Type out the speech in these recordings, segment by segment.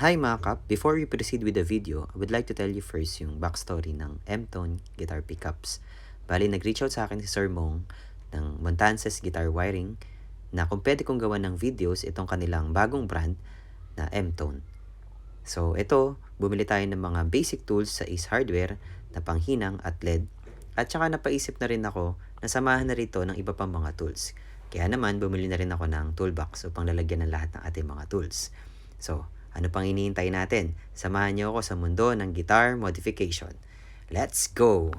Hi mga kap! Before we proceed with the video, I would like to tell you first yung backstory ng M-Tone guitar pickups. Bali, nag-reach out sa akin si Sir Mong ng Montances Guitar Wiring na kung pwede kong gawa ng videos itong kanilang bagong brand na M-Tone. So ito, bumili tayo ng mga basic tools sa Ace Hardware na panghinang at LED. At saka napaisip na rin ako na samahan na rito ng iba pang mga tools. Kaya naman, bumili na rin ako ng toolbox upang lalagyan ng lahat ng ating mga tools. So, ano pang iniintay natin? Samahan niyo ako sa mundo ng guitar modification. Let's go!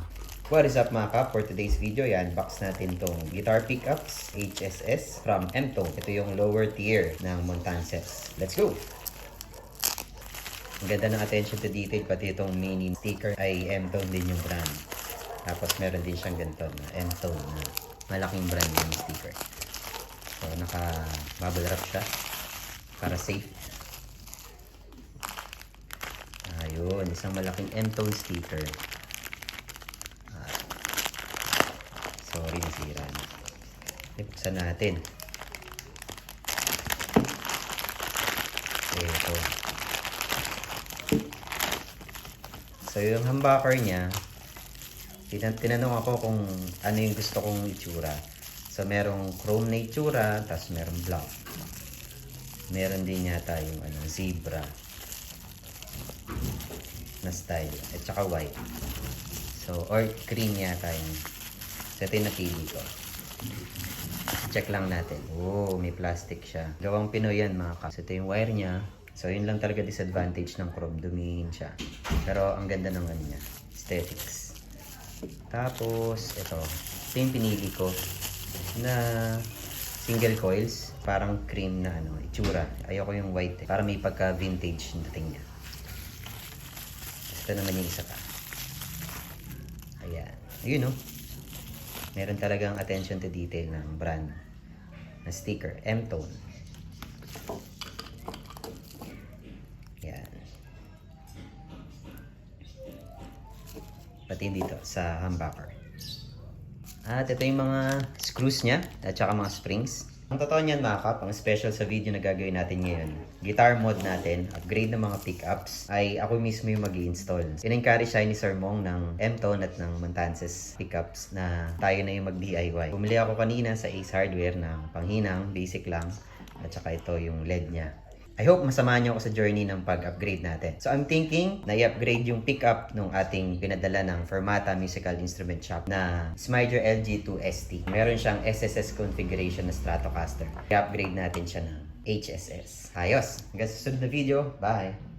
What is up mga kap? For today's video, i-unbox natin tong guitar pickups HSS from M-Tone. Ito yung lower tier ng Montances. Let's go! Ang ganda ng attention to detail, pati itong mini sticker ay M-Tone din yung brand. Tapos meron din siyang ganito na M-Tone na malaking brand yung sticker. So naka-bubble wrap siya para safe. Ayun, isang malaking M-Tone sticker. Sorry, nasira na. Ipuksan natin. Ito. So yung humbucker niya, tinanong ako kung ano yung gusto kong itsura. So merong chrome na itsura, tapos merong black. Meron din yata yung zebra na style, at saka white. So or green yata yun. So ito yung napili ko. Check lang natin. Oh, may plastic siya. Gawang Pinoy yan mga ka. So ito yung wire niya. So yun lang talaga disadvantage ng chrome, dumihin siya. Pero ang ganda ng niya, aesthetics. Tapos ito yung pinili ko na single coils, parang cream na itsura. Ayoko yung white para may pagka vintage yung dating niya. Ito naman yung isa pa. Ayan. Ayun meron talagang attention to detail ng brand na sticker, M-Tone. Ayan. Pati dito sa humbucker. At ito yung mga screws niya at saka mga springs. Ang totoo niyan mga kap, ang special sa video na gagawin natin ngayon, guitar mod natin, upgrade ng mga pickups, ay ako mismo yung mag-i-install. In-encourage tayo ni Sir Mong ng M-Tone at ng Montances pickups na tayo na yung mag-DIY. Bumili ako kanina sa Ace Hardware ng panghinang, basic lang, at saka ito yung LED niya. I hope masamahan niyo ako sa journey ng pag-upgrade natin. So I'm thinking na i-upgrade yung pickup nung ating pinadala ng Fermata Musical Instrument Shop na Smyger LG2 ST. Meron siyang SSS configuration na Stratocaster. I-upgrade natin siya ng HSS. Ayos! Hanggang sa susunod na video. Bye!